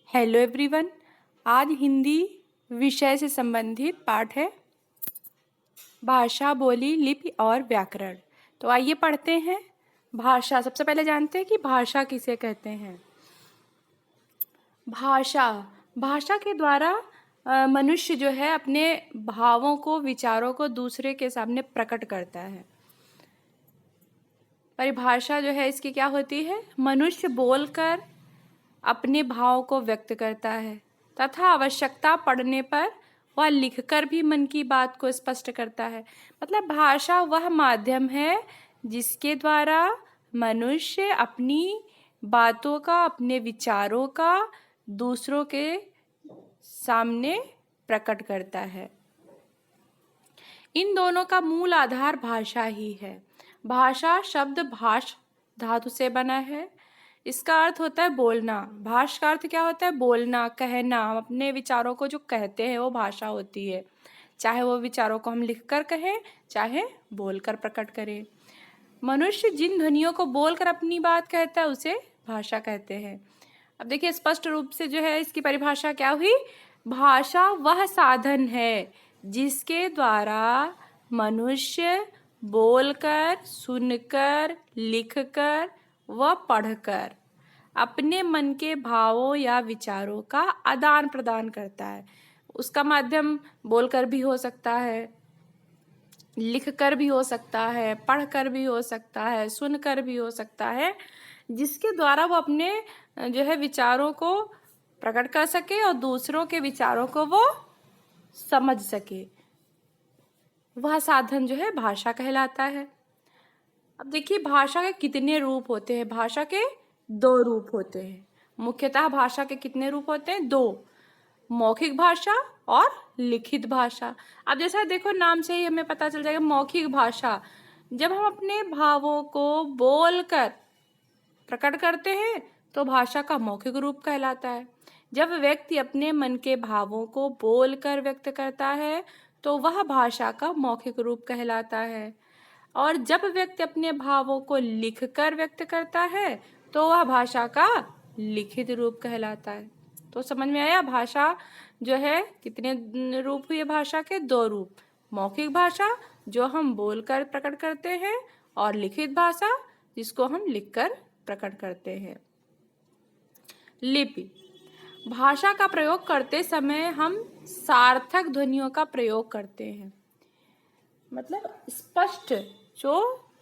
Hello everyone. आज हिंदी विषय से संबंधित पाठ है भाषा, बोली, लिपि और व्याकरण। तो आइए पढ़ते हैं। भाषा, सबसे पहले जानते हैं कि भाषा किसे कहते हैं। भाषा, भाषा के द्वारा मनुष्य जो है अपने भावों को, विचारों को दूसरे के सामने प्रकट करता है। परिभाषा जो है इसकी क्या होती है? मनुष्य बोलकर अपने भाव को व्यक्त करता है तथा आवश्यकता पड़ने पर वह लिखकर भी मन की बात को स्पष्ट करता है। मतलब भाषा वह माध्यम है जिसके द्वारा मनुष्य अपनी बातों का, अपने विचारों का दूसरों के सामने प्रकट करता है। इन दोनों का मूल आधार भाषा ही है। भाषा शब्द भाष धातु से बना है। इसका अर्थ होता है बोलना। भाष का अर्थ क्या होता है? बोलना, कहना। हम अपने विचारों को जो कहते हैं वो भाषा होती है। चाहे वो विचारों को हम लिखकर कहें, चाहे बोलकर प्रकट करें। मनुष्य जिन ध्वनियों को बोलकर अपनी बात कहता है उसे भाषा कहते हैं। अब देखिए स्पष्ट रूप से जो है इसकी परिभाषा क्या हुई? भाषा वह साधन है जिसके द्वारा मनुष्य बोलकर, सुनकर, लिखकर व पढ़कर अपने मन के भावों या विचारों का आदान प्रदान करता है। उसका माध्यम बोलकर भी हो सकता है, लिखकर भी हो सकता है, पढ़कर भी हो सकता है, सुनकर भी हो सकता है, जिसके द्वारा वो अपने जो है विचारों को प्रकट कर सके और दूसरों के विचारों को वो समझ सके। वह साधन जो है भाषा कहलाता है। अब देखिए भाषा के कितने रूप होते हैं? भाषा के दो रूप होते हैं। मुख्यतः भाषा के कितने रूप होते हैं? दो, मौखिक भाषा और लिखित भाषा। अब जैसा देखो नाम से ही हमें पता चल जाएगा। मौखिक भाषा, जब हम अपने भावों को बोलकर प्रकट करते हैं तो भाषा का मौखिक रूप कहलाता है। जब व्यक्ति अपने मन के भावों को बोलकर व्यक्त करता है तो वह भाषा का मौखिक रूप कहलाता है। और जब व्यक्ति अपने भावों को लिखकर व्यक्त करता है तो वह भाषा का लिखित रूप कहलाता है। तो समझ में आया? भाषा जो है कितने रूप हुए? भाषा के दो रूप, मौखिक भाषा जो हम बोलकर प्रकट करते हैं और लिखित भाषा जिसको हम लिखकर प्रकट करते हैं। लिपि, भाषा का प्रयोग करते समय हम सार्थक ध्वनियों का प्रयोग करते हैं। मतलब स्पष्ट जो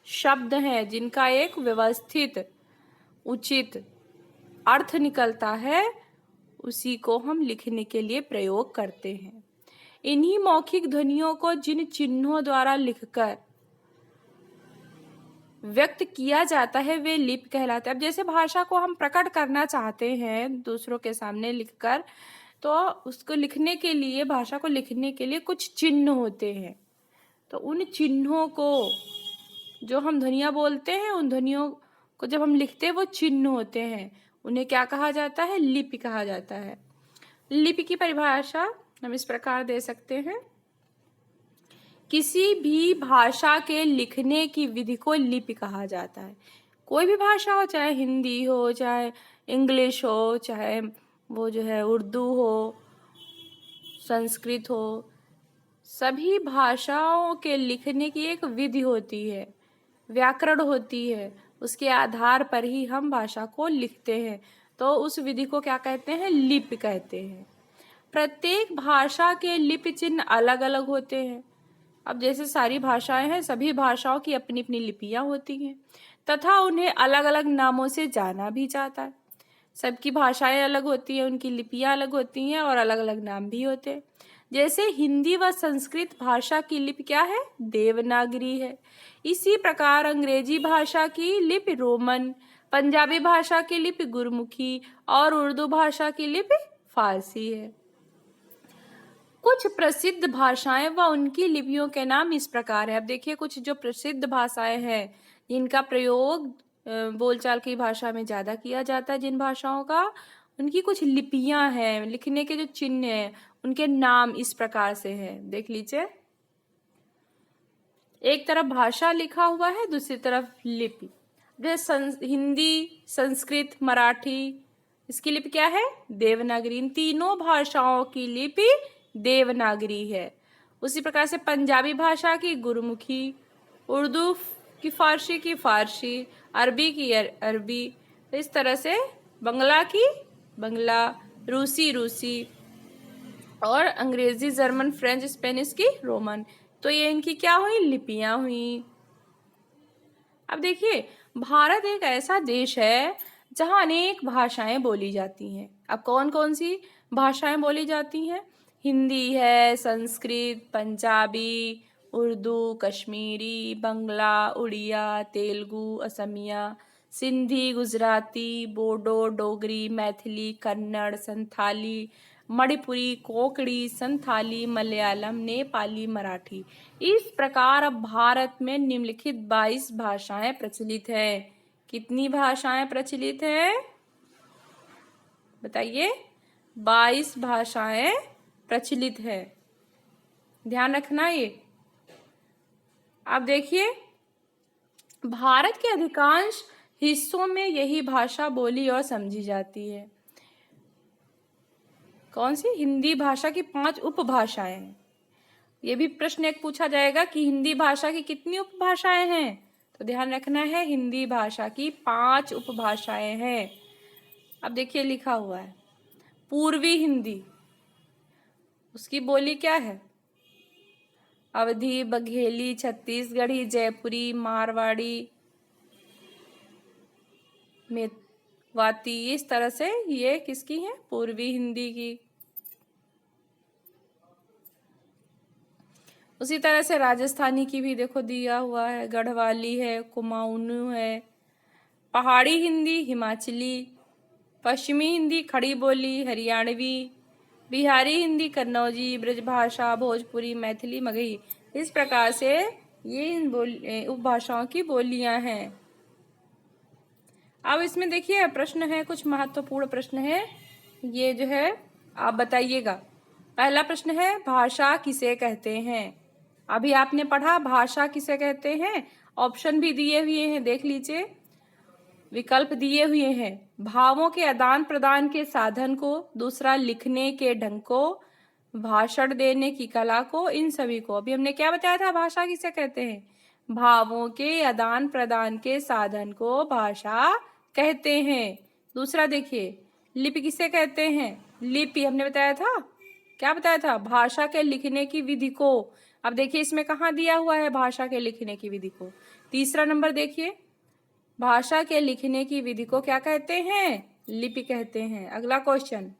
शब्द हैं जिनका एक व्यवस्थित, उचित अर्थ निकलता है, उसी को हम लिखने के लिए प्रयोग करते हैं। इन्हीं मौखिक ध्वनियों को जिन चिन्हों द्वारा लिखकर व्यक्त किया जाता है वे लिपि कहलाते हैं। अब जैसे भाषा को हम प्रकट करना चाहते हैं दूसरों के सामने लिखकर, तो उसको लिखने के लिए, भाषा को लिखने के लिए कुछ चिन्ह होते हैं। तो उन चिन्हों को, जो हम ध्वनियाँ बोलते हैं, उन ध्वनियों को जब हम लिखते हैं वो चिन्ह होते हैं, उन्हें क्या कहा जाता है? लिपि कहा जाता है। लिपि की परिभाषा हम इस प्रकार दे सकते हैं। किसी भी भाषा के लिखने की विधि को लिपि कहा जाता है। कोई भी भाषा हो, चाहे हिंदी हो, चाहे इंग्लिश हो, चाहे वो जो है उर्दू हो, संस्कृत हो, सभी भाषाओं के लिखने की एक विधि होती है, व्याकरण होती है। उसके आधार पर ही हम भाषा को लिखते हैं। तो उस विधि को क्या कहते हैं? लिपि कहते हैं। प्रत्येक भाषा के लिपि चिन्ह अलग अलग होते हैं। अब जैसे सारी भाषाएं हैं, सभी भाषाओं की अपनी अपनी लिपियां होती हैं तथा उन्हें अलग अलग नामों से जाना भी जाता है। सबकी भाषाएं अलग होती हैं, उनकी लिपियां अलग होती हैं और अलग अलग नाम भी होते हैं। जैसे हिंदी व संस्कृत भाषा की लिपि क्या है? देवनागरी है। इसी प्रकार अंग्रेजी भाषा की लिपि रोमन, पंजाबी भाषा की लिपि गुरमुखी और उर्दू भाषा की लिपि फारसी है। कुछ प्रसिद्ध भाषाएं व उनकी लिपियों के नाम इस प्रकार है। अब देखिए कुछ जो प्रसिद्ध भाषाएं हैं जिनका प्रयोग बोलचाल की भाषा में ज़्यादा किया जाता है, जिन भाषाओं का, उनकी कुछ लिपियां हैं, लिखने के जो चिन्ह हैं, उनके नाम इस प्रकार से हैं। देख लीजिए, एक तरफ भाषा लिखा हुआ है, दूसरी तरफ लिपि। जैसे हिंदी, संस्कृत, मराठी, इसकी लिपि क्या है? देवनागरी। इन तीनों भाषाओं की लिपि देवनागरी है। उसी प्रकार से पंजाबी भाषा की गुरमुखी, उर्दू की फारसी, अरबी की अरबी, तो इस तरह से बंगला की बंगला, रूसी और अंग्रेजी, जर्मन, फ्रेंच, स्पेनिश की रोमन। तो ये इनकी क्या हुई? लिपियां हुई। अब देखिए, भारत एक ऐसा देश है जहाँ अनेक भाषाएं बोली जाती हैं। अब कौन कौन सी भाषाएं बोली जाती हैं? हिंदी है, संस्कृत, पंजाबी, उर्दू, कश्मीरी, बंगला, उड़िया, तेलुगु, असमिया, सिंधी, गुजराती, बोडो, डोगरी, मैथिली, कन्नड़, संथाली, मणिपुरी, कोंकणी, संथाली, मलयालम, नेपाली, मराठी। इस प्रकार अब भारत में निम्नलिखित 22 भाषाएं प्रचलित हैं। कितनी भाषाएं प्रचलित हैं? बताइए। 22 भाषाएं प्रचलित है। ध्यान रखना ये। अब देखिए, भारत के अधिकांश हिस्सों में यही भाषा बोली और समझी जाती है। कौन सी? हिंदी भाषा की 5 उपभाषाएं हैं। ये भी प्रश्न एक पूछा जाएगा कि हिंदी भाषा की कितनी उपभाषाएं हैं, तो ध्यान रखना है हिंदी भाषा की 5 उपभाषाएं हैं। अब देखिए लिखा हुआ है पूर्वी हिंदी, उसकी बोली क्या है? अवधी, बघेली, छत्तीसगढ़ी, जयपुरी, मारवाड़ी, मेवाती। इस तरह से ये किसकी है? पूर्वी हिंदी की। उसी तरह से राजस्थानी की भी देखो दिया हुआ है, गढ़वाली है, कुमाऊनी है, पहाड़ी हिंदी हिमाचली, पश्चिमी हिंदी खड़ी बोली हरियाणवी, बिहारी हिंदी कन्नौजी, ब्रजभाषा भोजपुरी, मैथिली मगही। इस प्रकार से ये इन उपभाषाओं की बोलियां हैं। अब इसमें देखिए प्रश्न है, कुछ महत्वपूर्ण प्रश्न है, ये जो है आप बताइएगा। पहला प्रश्न है, भाषा किसे कहते हैं? अभी आपने पढ़ा भाषा किसे कहते हैं, ऑप्शन भी दिए हुए हैं, देख लीजिए, विकल्प दिए हुए हैं। भावों के आदान प्रदान के साधन को, दूसरा लिखने के ढंग को, भाषण देने की कला को, इन सभी को। अभी हमने क्या बताया था भाषा किसे कहते हैं? भावों के आदान प्रदान के साधन को भाषा कहते हैं। दूसरा देखिए, लिपि किसे कहते हैं? लिपि हमने बताया था, क्या बताया था? भाषा के लिखने की विधि को। अब देखिए इसमें कहाँ दिया हुआ है भाषा के लिखने की विधि को? तीसरा नंबर देखिए, भाषा के लिखने की विधि को क्या कहते हैं? लिपि कहते हैं। अगला क्वेश्चन,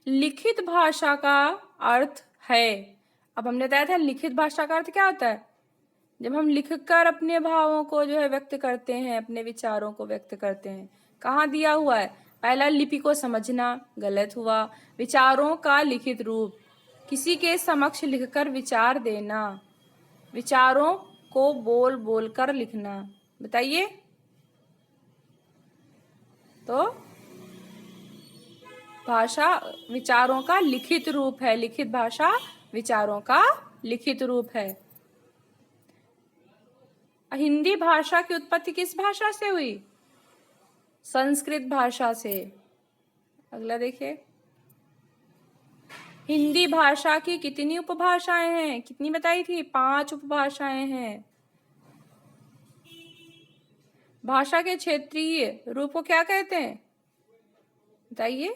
लिखित भाषा का अर्थ है। अब हमने बताया था लिखित भाषा का अर्थ क्या होता है? जब हम लिखकर अपने भावों को जो है व्यक्त करते हैं, अपने विचारों को व्यक्त करते हैं। कहाँ दिया हुआ है? पहला, लिपि को समझना, गलत हुआ। विचारों का लिखित रूप, किसी के समक्ष लिखकर विचार देना, विचारों को बोल बोल कर लिखना। बताइए। तो भाषा विचारों का लिखित रूप है, लिखित भाषा विचारों का लिखित रूप है। हिंदी भाषा की उत्पत्ति किस भाषा से हुई? संस्कृत भाषा से। अगला देखिए, हिंदी भाषा की कितनी उपभाषाएं हैं? कितनी बताई थी? 5 उपभाषाएं हैं। भाषा के क्षेत्रीय रूप को क्या कहते हैं? बताइए।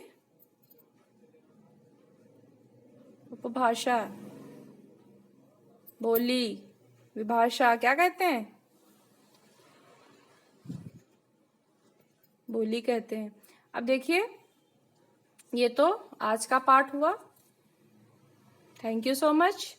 उपभाषा, बोली, विभाषा क्या कहते हैं? बोली कहते हैं। अब देखिए, ये तो आज का पाठ हुआ। Thank you so much.